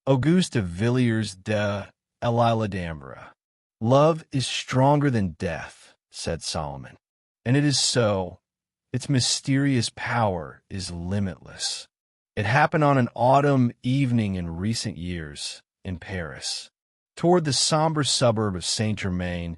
Auguste de Villiers de l'Isle. Love is stronger than death, said Solomon. And it is so. Its mysterious power is limitless. It happened on an autumn evening in recent years in Paris. Toward the somber suburb of Saint-Germain,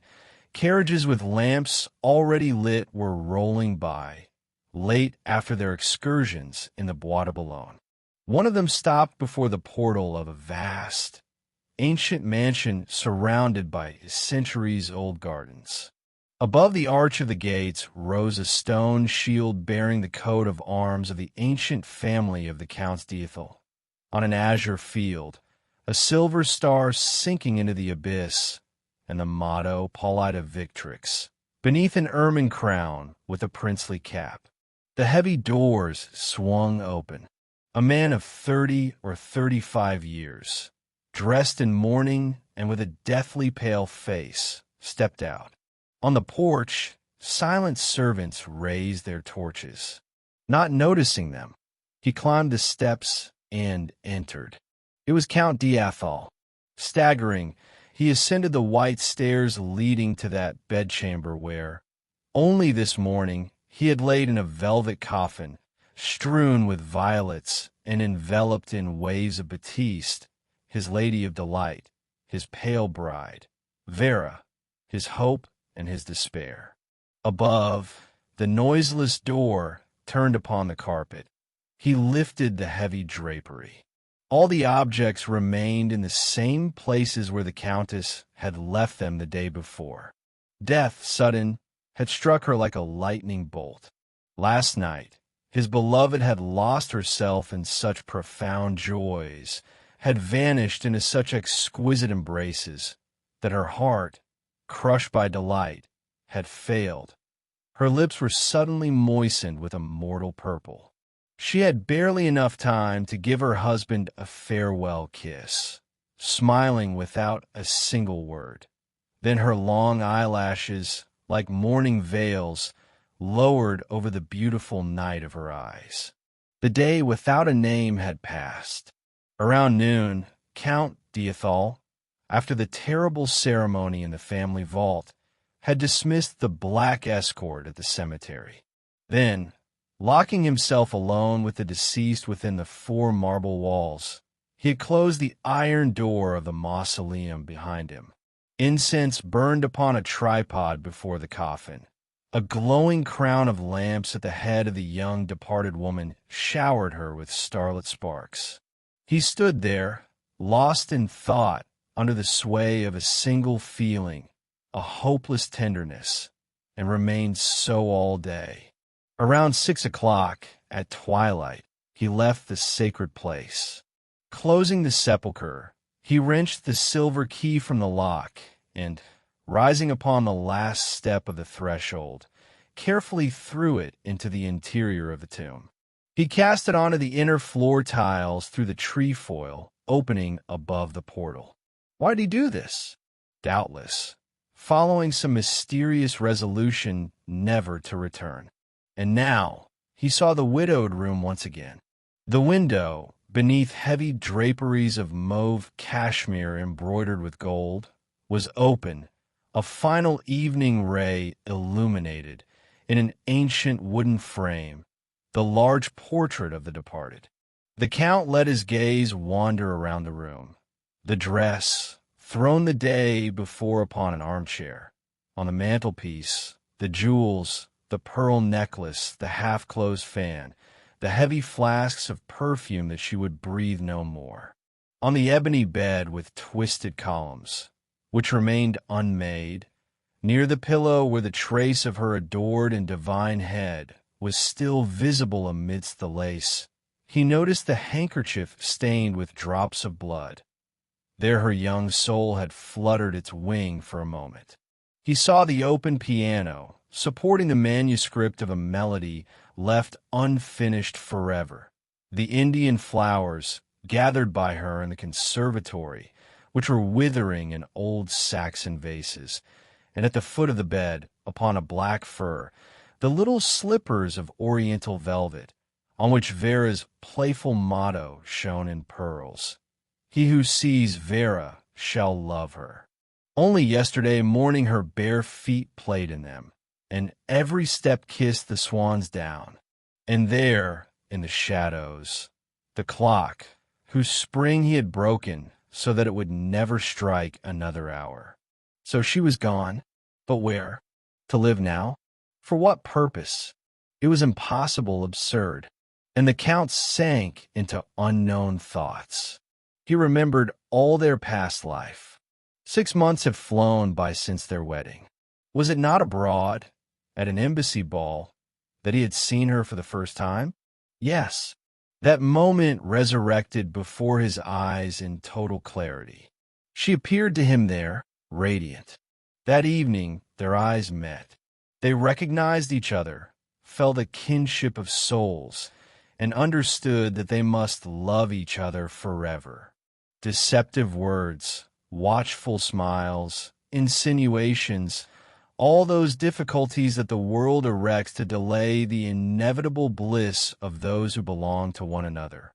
carriages with lamps already lit were rolling by, late after their excursions in the Bois de Boulogne. One of them stopped before the portal of a vast, ancient mansion surrounded by centuries-old gardens. Above the arch of the gates rose a stone shield bearing the coat of arms of the ancient family of the Counts d'Ethel. On an azure field, a silver star sinking into the abyss, and the motto Paulita Victrix, beneath an ermine crown with a princely cap. The heavy doors swung open. A man of 30 or 35 years, dressed in mourning and with a deathly pale face, stepped out. On the porch, silent servants raised their torches. Not noticing them, he climbed the steps and entered. It was Count d'Ethel. Staggering, he ascended the white stairs leading to that bedchamber where, only this morning, he had laid in a velvet coffin, strewn with violets and enveloped in waves of batiste, his lady of delight, his pale bride, Vera, his hope and his despair. Above, the noiseless door turned upon the carpet. He lifted the heavy drapery. All the objects remained in the same places where the Countess had left them the day before. Death, sudden, had struck her like a lightning bolt. Last night, his beloved had lost herself in such profound joys, had vanished into such exquisite embraces, that her heart, crushed by delight, had failed. Her lips were suddenly moistened with a mortal purple. She had barely enough time to give her husband a farewell kiss, smiling without a single word. Then her long eyelashes, like mourning veils, lowered over the beautiful night of her eyes. The day without a name had passed. Around noon, Count d'Ethel, after the terrible ceremony in the family vault, had dismissed the black escort at the cemetery. Then, locking himself alone with the deceased within the 4 marble walls, he had closed the iron door of the mausoleum behind him. Incense burned upon a tripod before the coffin. A glowing crown of lamps at the head of the young departed woman showered her with starlit sparks. He stood there, lost in thought, under the sway of a single feeling, a hopeless tenderness, and remained so all day. Around 6 o'clock, at twilight, he left the sacred place. Closing the sepulchre, he wrenched the silver key from the lock, and, rising upon the last step of the threshold, carefully threw it into the interior of the tomb. He cast it onto the inner floor tiles through the trefoil opening above the portal. Why did he do this? Doubtless, following some mysterious resolution never to return. And now he saw the widowed room once again. The window, beneath heavy draperies of mauve cashmere embroidered with gold, was open, a final evening ray illuminated, in an ancient wooden frame, the large portrait of the departed. The Count let his gaze wander around the room. The dress, thrown the day before upon an armchair. On the mantelpiece, the jewels, the pearl necklace, the half-closed fan, the heavy flasks of perfume that she would breathe no more. On the ebony bed with twisted columns, which remained unmade, near the pillow where the trace of her adored and divine head was still visible amidst the lace, he noticed the handkerchief stained with drops of blood. There her young soul had fluttered its wing for a moment. He saw the open piano, supporting the manuscript of a melody left unfinished forever, the Indian flowers gathered by her in the conservatory, which were withering in old Saxon vases, and at the foot of the bed, upon a black fur, the little slippers of oriental velvet, on which Vera's playful motto shone in pearls. He who sees Vera shall love her. Only yesterday morning her bare feet played in them, and every step kissed the swan's down. And there, in the shadows, the clock, whose spring he had broken so that it would never strike another hour. So she was gone, but where? To live now? For what purpose? It was impossible, absurd, and the Count sank into unknown thoughts. He remembered all their past life. 6 months have flown by since their wedding. Was it not abroad, at an embassy ball, that he had seen her for the first time? Yes, that moment resurrected before his eyes in total clarity. She appeared to him there, radiant. That evening their eyes met. They recognized each other, felt a kinship of souls, and understood that they must love each other forever. Deceptive words, watchful smiles, insinuations, all those difficulties that the world erects to delay the inevitable bliss of those who belong to one another,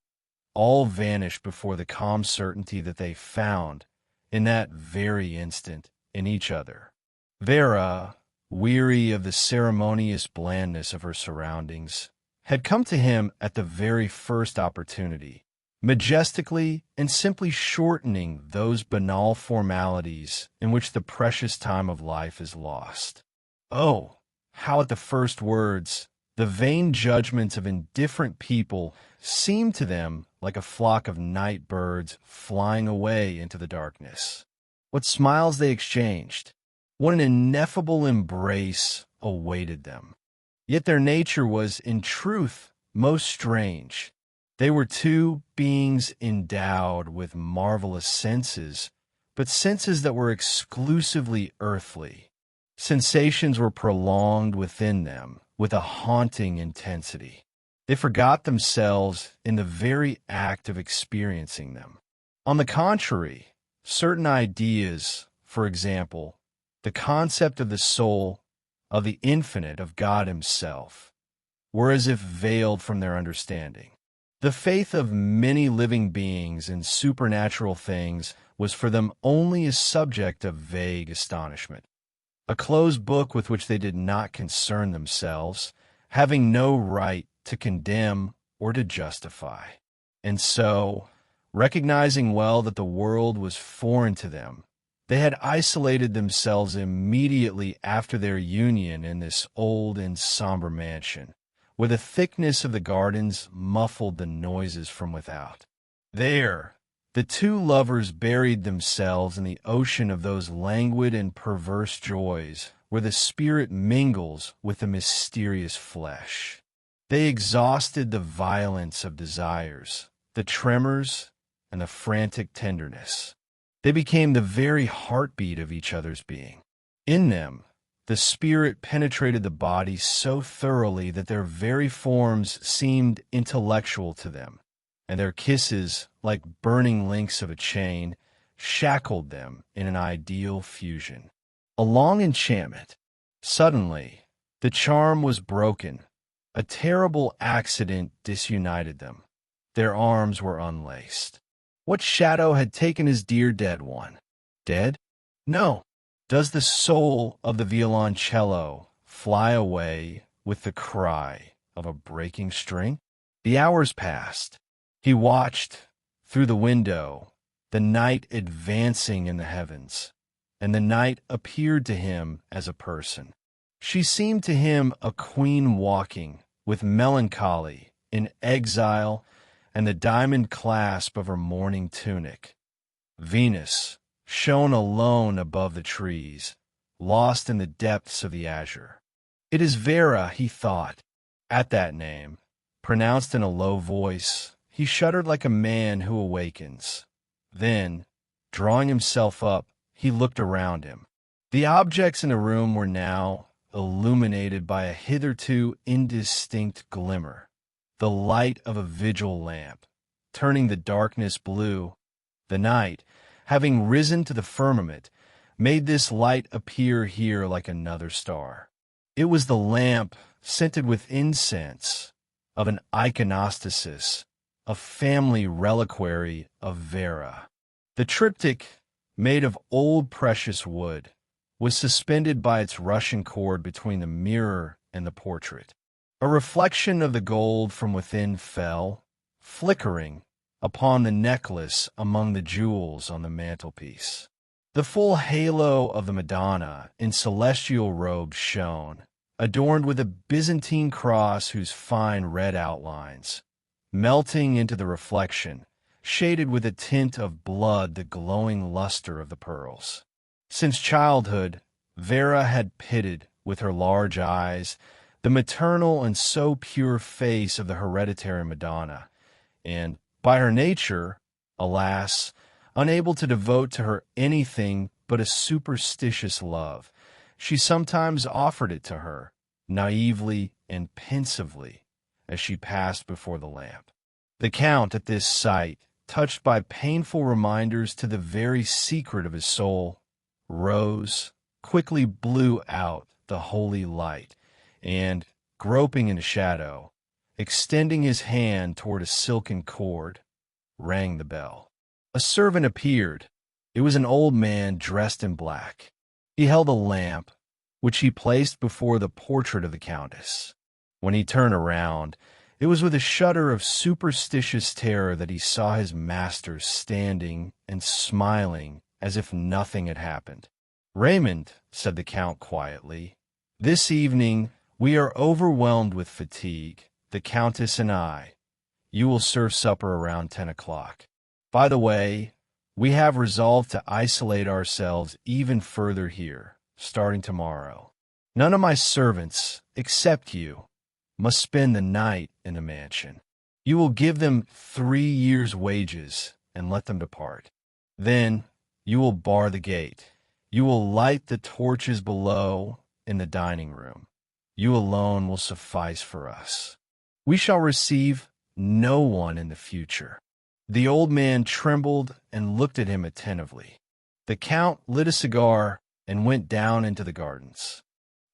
all vanished before the calm certainty that they found, in that very instant, in each other. Vera, weary of the ceremonious blandness of her surroundings, had come to him at the very first opportunity, majestically and simply shortening those banal formalities in which the precious time of life is lost. Oh, how at the first words, the vain judgments of indifferent people seemed to them like a flock of night birds flying away into the darkness. What smiles they exchanged! What an ineffable embrace awaited them! Yet their nature was, in truth, most strange. They were two beings endowed with marvelous senses, but senses that were exclusively earthly. Sensations were prolonged within them with a haunting intensity. They forgot themselves in the very act of experiencing them. On the contrary, certain ideas, for example, the concept of the soul, of the infinite, of God himself, were as if veiled from their understanding. The faith of many living beings in supernatural things was for them only a subject of vague astonishment, a closed book with which they did not concern themselves, having no right to condemn or to justify. And so, recognizing well that the world was foreign to them, they had isolated themselves immediately after their union in this old and somber mansion, where the thickness of the gardens muffled the noises from without. There, the two lovers buried themselves in the ocean of those languid and perverse joys where the spirit mingles with the mysterious flesh. They exhausted the violence of desires, the tremors, and the frantic tenderness. They became the very heartbeat of each other's being. In them, the spirit penetrated the body so thoroughly that their very forms seemed intellectual to them, and their kisses, like burning links of a chain, shackled them in an ideal fusion. A long enchantment. Suddenly, the charm was broken. A terrible accident disunited them. Their arms were unlaced. What shadow had taken his dear dead one? Dead? No. Does the soul of the violoncello fly away with the cry of a breaking string? The hours passed. He watched, through the window, the night advancing in the heavens, and the night appeared to him as a person. She seemed to him a queen walking, with melancholy, in exile, and the diamond clasp of her mourning tunic. Venus shone alone above the trees, lost in the depths of the azure. It is Vera, he thought. At that name, pronounced in a low voice, he shuddered like a man who awakens. Then, drawing himself up, he looked around him. The objects in the room were now illuminated by a hitherto indistinct glimmer, the light of a vigil lamp, turning the darkness blue. The night, having risen to the firmament, made this light appear here like another star. It was the lamp, scented with incense, of an iconostasis, a family reliquary of Vera. The triptych, made of old precious wood, was suspended by its Russian cord between the mirror and the portrait. A reflection of the gold from within fell, flickering, upon the necklace among the jewels on the mantelpiece. The full halo of the Madonna in celestial robes shone, adorned with a Byzantine cross whose fine red outlines, melting into the reflection, shaded with a tint of blood the glowing luster of the pearls. Since childhood, Vera had pitied, with her large eyes, the maternal and so pure face of the hereditary Madonna, and, by her nature, alas, unable to devote to her anything but a superstitious love, she sometimes offered it to her, naively and pensively, as she passed before the lamp. The Count, at this sight, touched by painful reminders to the very secret of his soul, rose, quickly blew out the holy light, and, groping in the shadow, extending his hand toward a silken cord, rang the bell. A servant appeared. It was an old man dressed in black. He held a lamp, which he placed before the portrait of the Countess. When he turned around, it was with a shudder of superstitious terror that he saw his master standing and smiling as if nothing had happened. "Raymond," said the Count quietly, "this evening we are overwhelmed with fatigue, the Countess and I. You will serve supper around 10 o'clock. By the way, we have resolved to isolate ourselves even further here, starting tomorrow. None of my servants, except you, must spend the night in the mansion. You will give them 3 years' wages and let them depart. Then you will bar the gate. You will light the torches below in the dining room. You alone will suffice for us. We shall receive no one in the future." The old man trembled and looked at him attentively. The Count lit a cigar and went down into the gardens.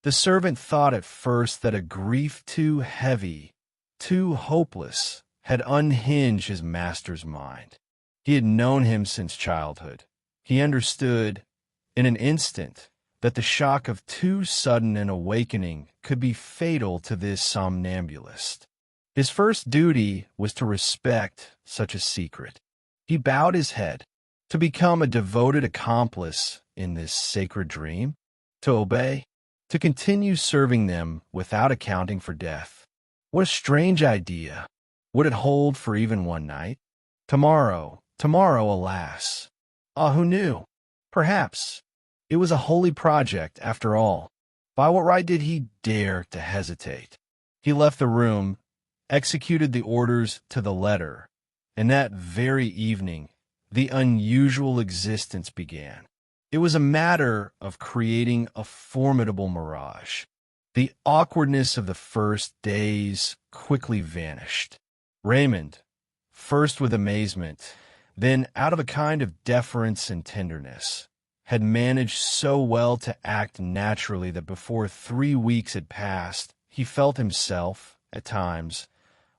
The servant thought at first that a grief too heavy, too hopeless, had unhinged his master's mind. He had known him since childhood. He understood, in an instant, that the shock of too sudden an awakening could be fatal to this somnambulist. His first duty was to respect such a secret. He bowed his head. To become a devoted accomplice in this sacred dream? To obey? To continue serving them without accounting for death? What a strange idea! Would it hold for even one night? Tomorrow, alas! Ah, who knew? Perhaps. It was a holy project, after all. By what right did he dare to hesitate? He left the room, executed the orders to the letter, and that very evening the unusual existence began. It was a matter of creating a formidable mirage. The awkwardness of the first days quickly vanished. Raymond, first with amazement, then out of a kind of deference and tenderness, had managed so well to act naturally that before 3 weeks had passed, he felt himself, at times,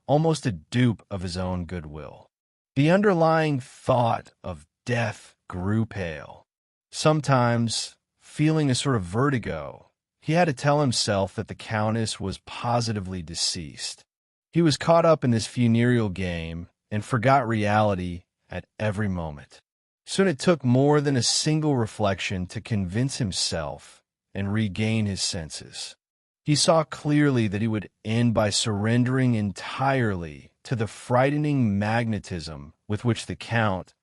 almost a dupe of his own goodwill. The underlying thought of death grew pale. Sometimes, feeling a sort of vertigo, he had to tell himself that the Countess was positively deceased. He was caught up in this funereal game and forgot reality at every moment. Soon it took more than a single reflection to convince himself and regain his senses. He saw clearly that he would end by surrendering entirely to the frightening magnetism with which the Count,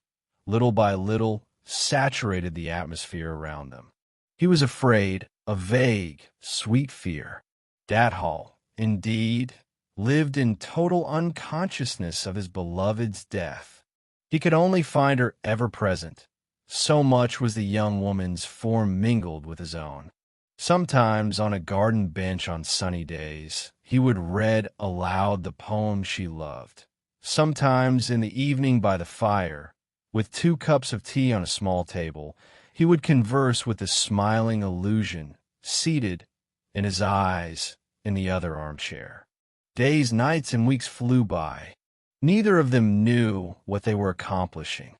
little by little, saturated the atmosphere around them. He was afraid, a vague, sweet fear. Dathal, indeed, lived in total unconsciousness of his beloved's death. He could only find her ever present. So much was the young woman's form mingled with his own. Sometimes, on a garden bench on sunny days, he would read aloud the poem she loved. Sometimes, in the evening by the fire, with 2 cups of tea on a small table, he would converse with the smiling illusion, seated, in his eyes, in the other armchair. Days, nights, and weeks flew by. Neither of them knew what they were accomplishing.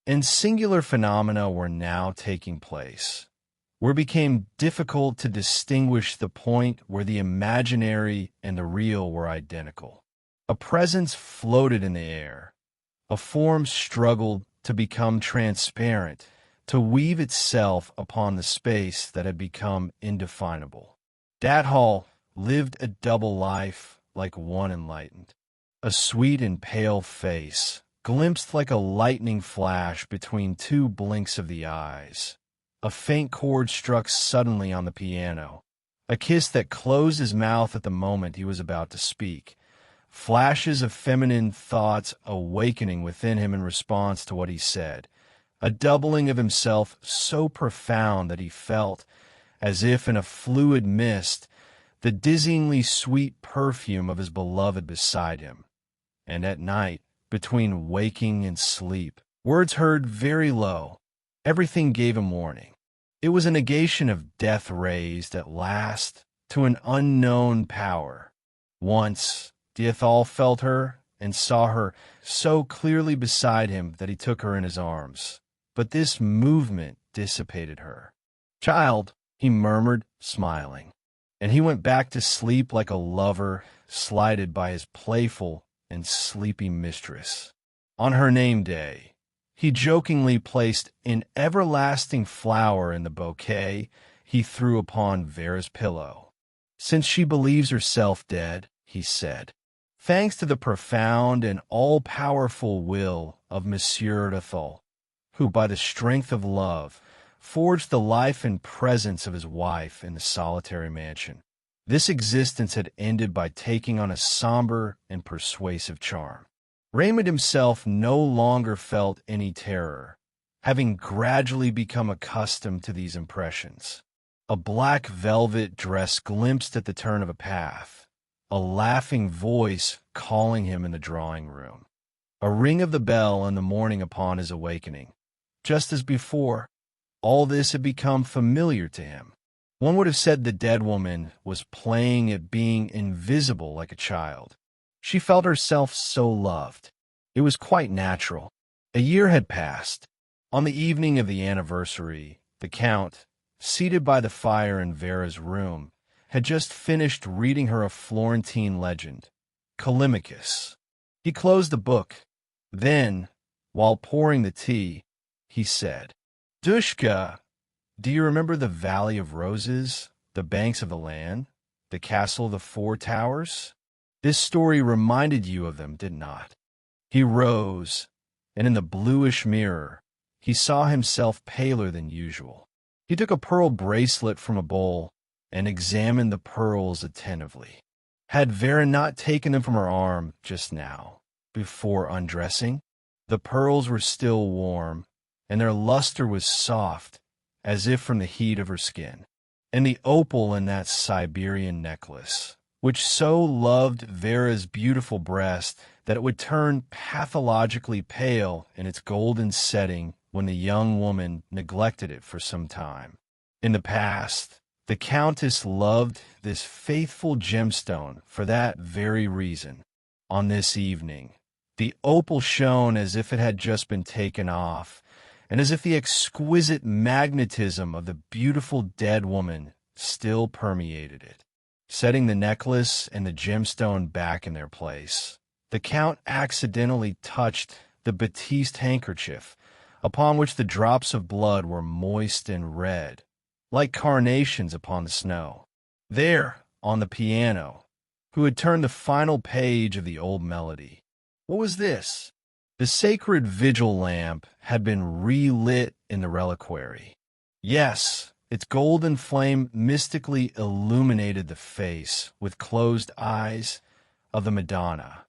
And singular phenomena were now taking place, where it became difficult to distinguish the point where the imaginary and the real were identical. A presence floated in the air. A form struggled to become transparent, to weave itself upon the space that had become indefinable. Dathall lived a double life like one enlightened. A sweet and pale face, glimpsed like a lightning flash between two blinks of the eyes. A faint chord struck suddenly on the piano. A kiss that closed his mouth at the moment he was about to speak. Flashes of feminine thoughts awakening within him in response to what he said. A doubling of himself so profound that he felt, as if in a fluid mist, the dizzyingly sweet perfume of his beloved beside him. And at night, between waking and sleep, words heard very low, everything gave him warning. It was a negation of death raised at last to an unknown power. Once, Dathall felt her and saw her so clearly beside him that he took her in his arms. But this movement dissipated her. "Child," he murmured, smiling. And he went back to sleep like a lover slighted by his playful and sleepy mistress. On her name day, he jokingly placed an everlasting flower in the bouquet he threw upon Vera's pillow. "Since she believes herself dead," he said, "thanks to the profound and all-powerful will of Monsieur Dathall, who, by the strength of love, forged the life and presence of his wife in the solitary mansion, this existence had ended by taking on a somber and persuasive charm. Raymond himself no longer felt any terror, having gradually become accustomed to these impressions. A black velvet dress glimpsed at the turn of a path, a laughing voice calling him in the drawing room, a ring of the bell in the morning upon his awakening. Just as before, all this had become familiar to him. One would have said the dead woman was playing at being invisible like a child. She felt herself so loved. It was quite natural. A year had passed. On the evening of the anniversary, the Count, seated by the fire in Vera's room, had just finished reading her a Florentine legend, Callimachus. He closed the book. Then, while pouring the tea, he said, "Dushka, do you remember the Valley of Roses, the banks of the land, the castle of the four towers? This story reminded you of them, did not?" He rose, and in the bluish mirror, he saw himself paler than usual. He took a pearl bracelet from a bowl and examined the pearls attentively. Had Vera not taken them from her arm just now, before undressing? The pearls were still warm, and their luster was soft, as if from the heat of her skin. And the opal in that Siberian necklace, which so loved Vera's beautiful breast that it would turn pathologically pale in its golden setting when the young woman neglected it for some time. In the past, the Countess loved this faithful gemstone for that very reason. On this evening, the opal shone as if it had just been taken off, and as if the exquisite magnetism of the beautiful dead woman still permeated it. Setting the necklace and the gemstone back in their place, the Count accidentally touched the batiste handkerchief, upon which the drops of blood were moist and red, like carnations upon the snow. There, on the piano, who had turned the final page of the old melody. What was this? The sacred vigil lamp had been relit in the reliquary. Yes, its golden flame mystically illuminated the face, with closed eyes, of the Madonna.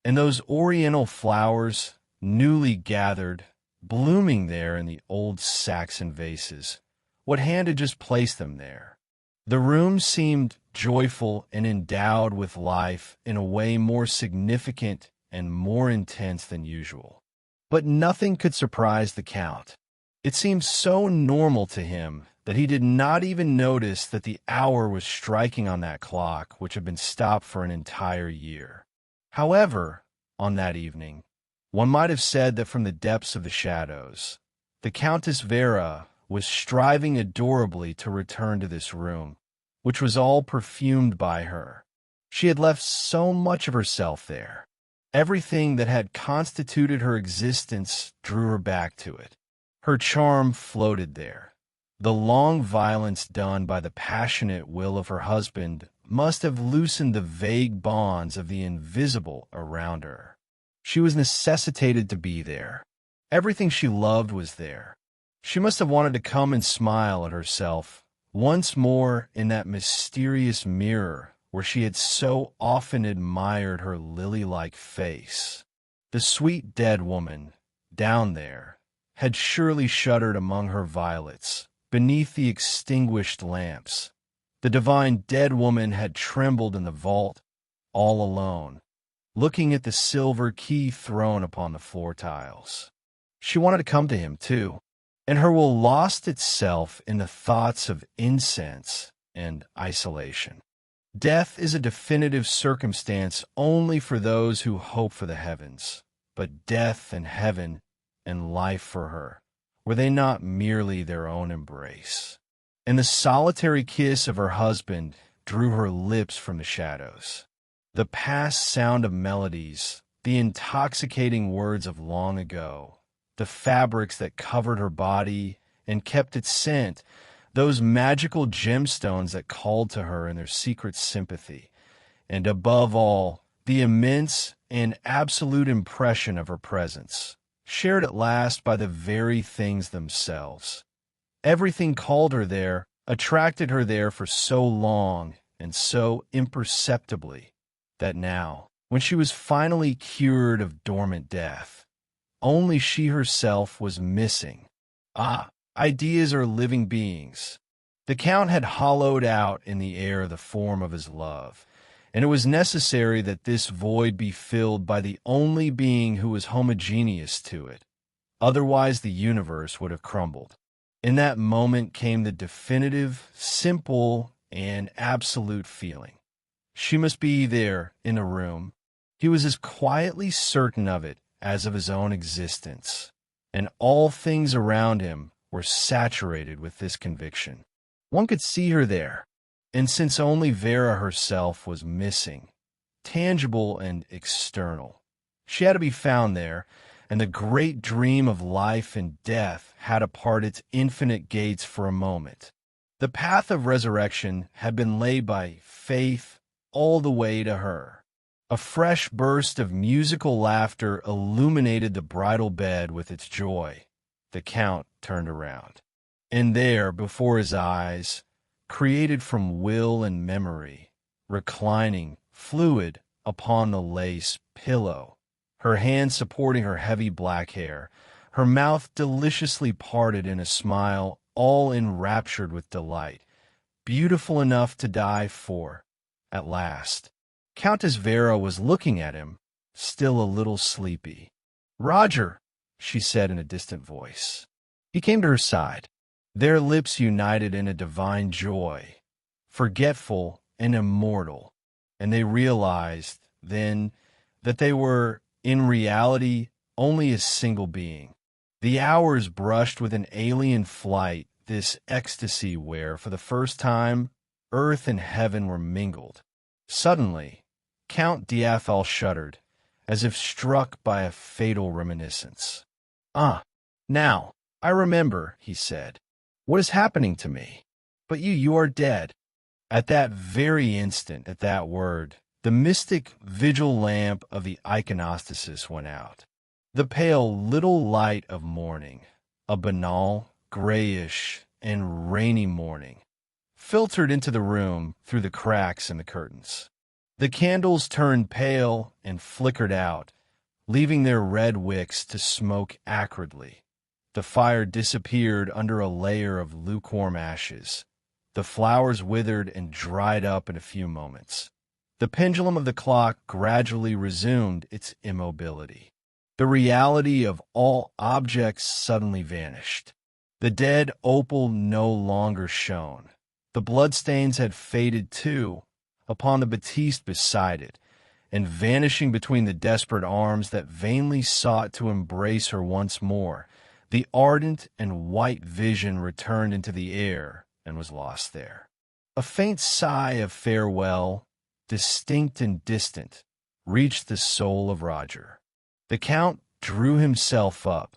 And those oriental flowers, newly gathered, blooming there in the old Saxon vases. What hand had just placed them there? The room seemed joyful and endowed with life in a way more significant and more intense than usual. But nothing could surprise the Count. It seemed so normal to him that he did not even notice that the hour was striking on that clock which had been stopped for an entire year. However, on that evening, One might have said that from the depths of the shadows, the Countess Vera was striving adorably to return to this room, which was all perfumed by her. She had left so much of herself there. Everything that had constituted her existence drew her back to it. Her charm floated there. The long violence done by the passionate will of her husband must have loosened the vague bonds of the invisible around her. She was necessitated to be there. Everything she loved was there. She must have wanted to come and smile at herself once more in that mysterious mirror where she had so often admired her lily-like face. The sweet dead woman, down there, had surely shuddered among her violets, beneath the extinguished lamps. The divine dead woman had trembled in the vault, all alone, looking at the silver key thrown upon the floor tiles. She wanted to come to him, too, and her will lost itself in the thoughts of incense and isolation. Death is a definitive circumstance only for those who hope for the heavens, but death and heaven and life for her, were they not merely their own embrace? And the solitary kiss of her husband drew her lips from the shadows. The past sound of melodies, the intoxicating words of long ago, the fabrics that covered her body and kept its scent, those magical gemstones that called to her in their secret sympathy, and above all, the immense and absolute impression of her presence, shared at last by the very things themselves. Everything called her there, attracted her there for so long and so imperceptibly, that now, when she was finally cured of dormant death, only she herself was missing. Ah, ideas are living beings. The Count had hollowed out in the air the form of his love, and it was necessary that this void be filled by the only being who was homogeneous to it. Otherwise the universe would have crumbled. In that moment came the definitive, simple, and absolute feeling. She must be there in the room. He was as quietly certain of it as of his own existence, and all things around him were saturated with this conviction. One could see her there, and since only Vera herself was missing, tangible and external, she had to be found there, and the great dream of life and death had to part its infinite gates for a moment. The path of resurrection had been laid by faith all the way to her. A fresh burst of musical laughter illuminated the bridal bed with its joy. The Count turned around, and there, before his eyes, created from will and memory, reclining, fluid, upon the lace pillow, her hand supporting her heavy black hair, her mouth deliciously parted in a smile all enraptured with delight, beautiful enough to die for, at last. Countess Vera was looking at him, still a little sleepy. "Roger," she said in a distant voice. He came to her side. Their lips united in a divine joy, forgetful and immortal, and they realized, then, that they were, in reality, only a single being. The hours brushed with an alien flight, this ecstasy where, for the first time, earth and heaven were mingled. Suddenly, Count d'Athol shuddered, as if struck by a fatal reminiscence. "Ah, now, I remember," he said. "What is happening to me? But you are dead." At that very instant, at that word, the mystic vigil lamp of the iconostasis went out. The pale little light of morning, a banal, grayish, and rainy morning, filtered into the room through the cracks in the curtains. The candles turned pale and flickered out, leaving their red wicks to smoke acridly. The fire disappeared under a layer of lukewarm ashes. The flowers withered and dried up in a few moments. The pendulum of the clock gradually resumed its immobility. The reality of all objects suddenly vanished. The dead opal no longer shone. The bloodstains had faded too, upon the batiste beside it, and vanishing between the desperate arms that vainly sought to embrace her once more, the ardent and white vision returned into the air and was lost there. A faint sigh of farewell, distinct and distant, reached the soul of Roger. The Count drew himself up.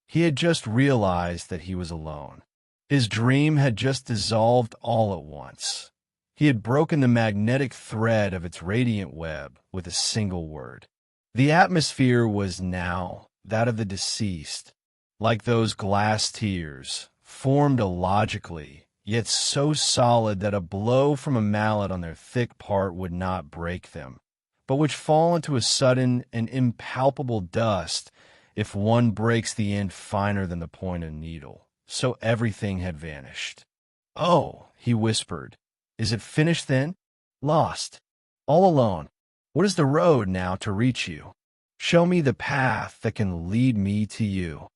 He had just realized that he was alone. His dream had just dissolved all at once. He had broken the magnetic thread of its radiant web with a single word. The atmosphere was now that of the deceased, like those glass tears, formed illogically, yet so solid that a blow from a mallet on their thick part would not break them, but which fall into a sudden and impalpable dust if one breaks the end finer than the point of a needle. So everything had vanished. "Oh," he whispered, "is it finished then? Lost? All alone? What is the road now to reach you? Show me the path that can lead me to you."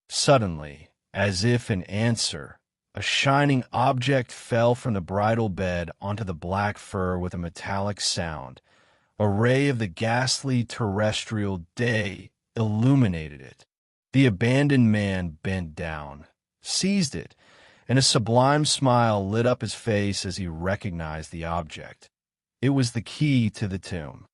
Suddenly, as if in answer, a shining object fell from the bridal bed onto the black fur with a metallic sound. A ray of the ghastly terrestrial day illuminated it. The abandoned man bent down, seized it, and a sublime smile lit up his face as he recognized the object. It was the key to the tomb.